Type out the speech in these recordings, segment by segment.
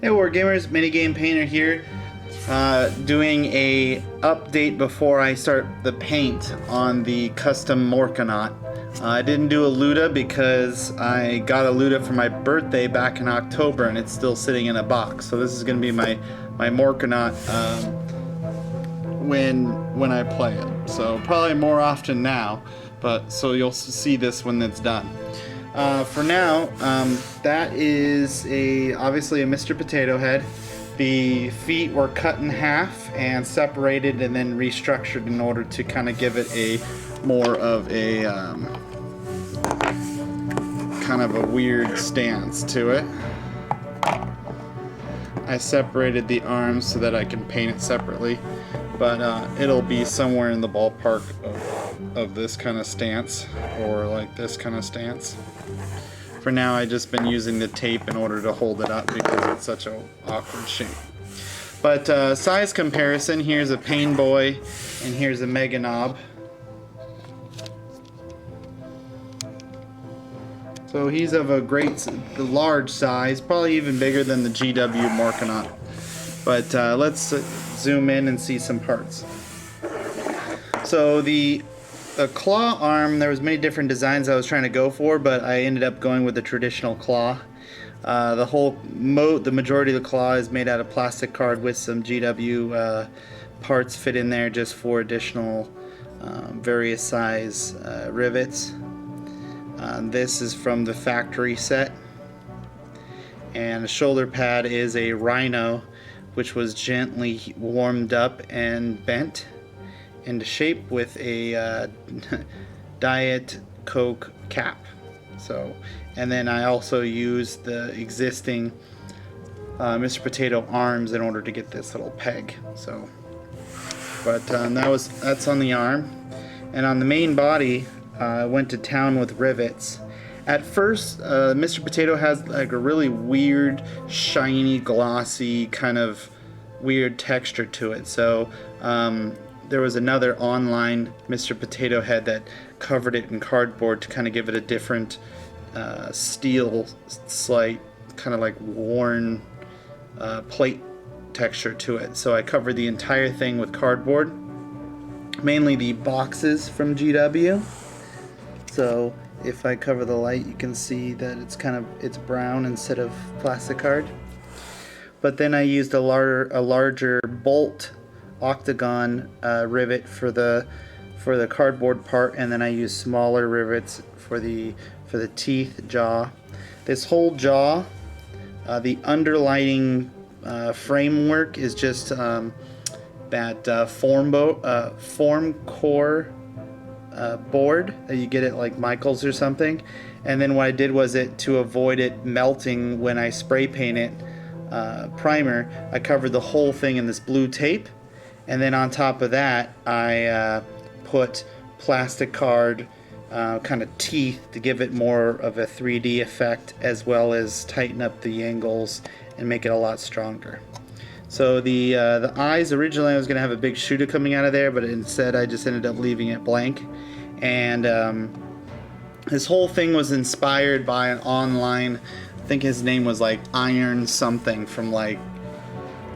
Hey War Gamers, MiniGamePainter here, doing a update before I start the paint on the custom Morkanaut. I didn't do a Luda because I got a Luda for my birthday back in October and it's still sitting in a box. So this is going to be my Morkanaut when I play it. So probably more often now, but so you'll see this when it's done. For now, that is obviously a Mr. Potato Head. The feet were cut in half and separated and then restructured in order to kind of give it a more of a kind of a weird stance to it. I separated the arms so that I can paint it separately, but it'll be somewhere in the ballpark of this kind of stance, or like this kind of stance. For now, I've just been using the tape in order to hold it up because it's such an awkward shape. But size comparison, here's a Pain Boy and here's a Mega Knob. So he's of a large size, probably even bigger than the GW Morkanaut. But let's zoom in and see some parts. So the claw arm, there was many different designs I was trying to go for, but I ended up going with the traditional claw. The majority of the claw is made out of plastic card with some GW parts fit in there just for additional various size rivets. This is from the factory set, and the shoulder pad is a Rhino, which was gently warmed up and bent into shape with a Diet Coke cap. So, and then I also used the existing Mr. Potato arms in order to get this little peg. So, but that's on the arm, and on the main body, I went to town with rivets. At first, Mr. Potato has like a really weird, shiny, glossy, kind of weird texture to it. So there was another online Mr. Potato Head that covered it in cardboard to kind of give it a different steel, slight, kind of like worn plate texture to it. So I covered the entire thing with cardboard, mainly the boxes from GW. So if I cover the light, you can see that it's brown instead of plastic card. But then I used a larger bolt octagon rivet for the cardboard part, and then I used smaller rivets for the teeth jaw. This whole jaw, the underlining framework is just that form core board that you get at like Michael's or something. And then what I did was to avoid it melting when I spray paint it primer, I covered the whole thing in this blue tape, and then on top of that I put plastic card kind of teeth to give it more of a 3D effect, as well as tighten up the angles and make it a lot stronger. So the eyes, originally I was going to have a big shooter coming out of there, but instead I just ended up leaving it blank. And this whole thing was inspired by an online, I think his name was like Iron something, from like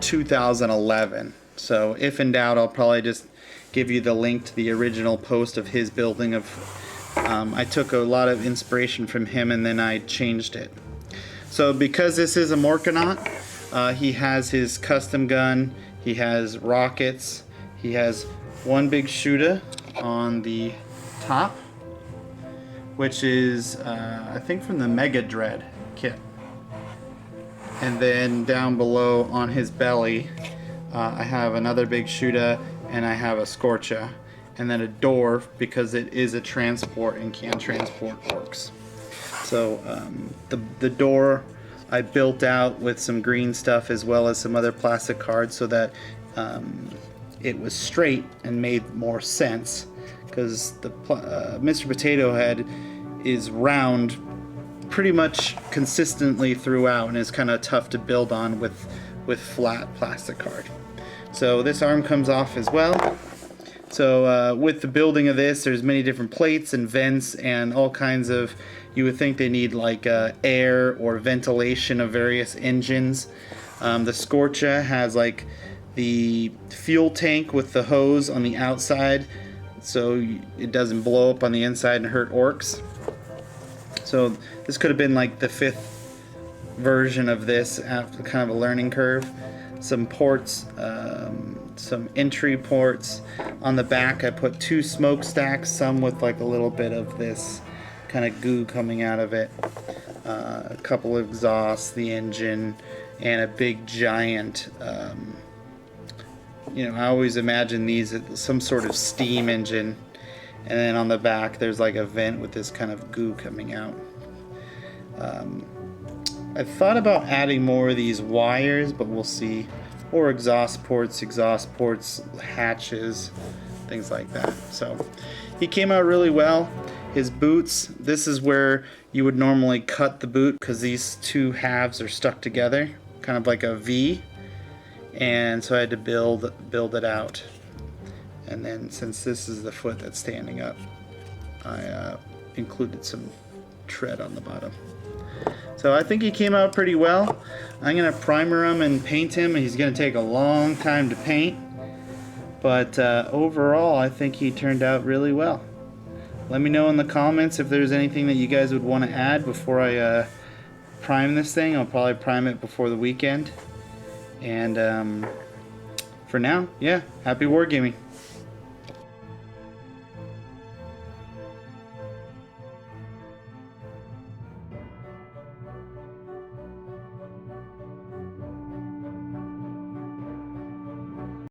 2011. So if in doubt, I'll probably just give you the link to the original post of his building of, I took a lot of inspiration from him and then I changed it. So because this is a Morkanaut, he has his custom gun, he has rockets, he has one big shooter on the top, which is I think from the Mega Dread kit. And then down below on his belly, I have another big shooter, and I have a Scorcha, and then a door because it is a transport and can transport orcs. So the door I built out with some green stuff as well as some other plastic cards so that it was straight and made more sense, because the Mr. Potato Head is round pretty much consistently throughout and is kind of tough to build on with flat plastic card. So this arm comes off as well. So with the building of this, there's many different plates and vents and all kinds of, you would think they need like air or ventilation of various engines. The Scorcha has like the fuel tank with the hose on the outside, so it doesn't blow up on the inside and hurt orcs. So this could have been like the 5th version of this after kind of a learning curve. Some ports, some entry ports. On the back I put 2 smokestacks, some with like a little bit of this kind of goo coming out of it. A couple of exhausts, the engine, and a big giant, you know, I always imagine these as some sort of steam engine. And then on the back there's like a vent with this kind of goo coming out. I thought about adding more of these wires, but we'll see. Or exhaust ports, hatches, things like that. So he came out really well. His boots, this is where you would normally cut the boot because these 2 halves are stuck together, kind of like a V. And so I had to build it out. And then since this is the foot that's standing up, I included some tread on the bottom. So I think he came out pretty well. I'm gonna primer him and paint him. He's gonna take a long time to paint, but overall I think he turned out really well. Let me know in the comments if there's anything that you guys would want to add before I prime this thing. I'll probably prime it before the weekend. And for now, yeah, happy wargaming.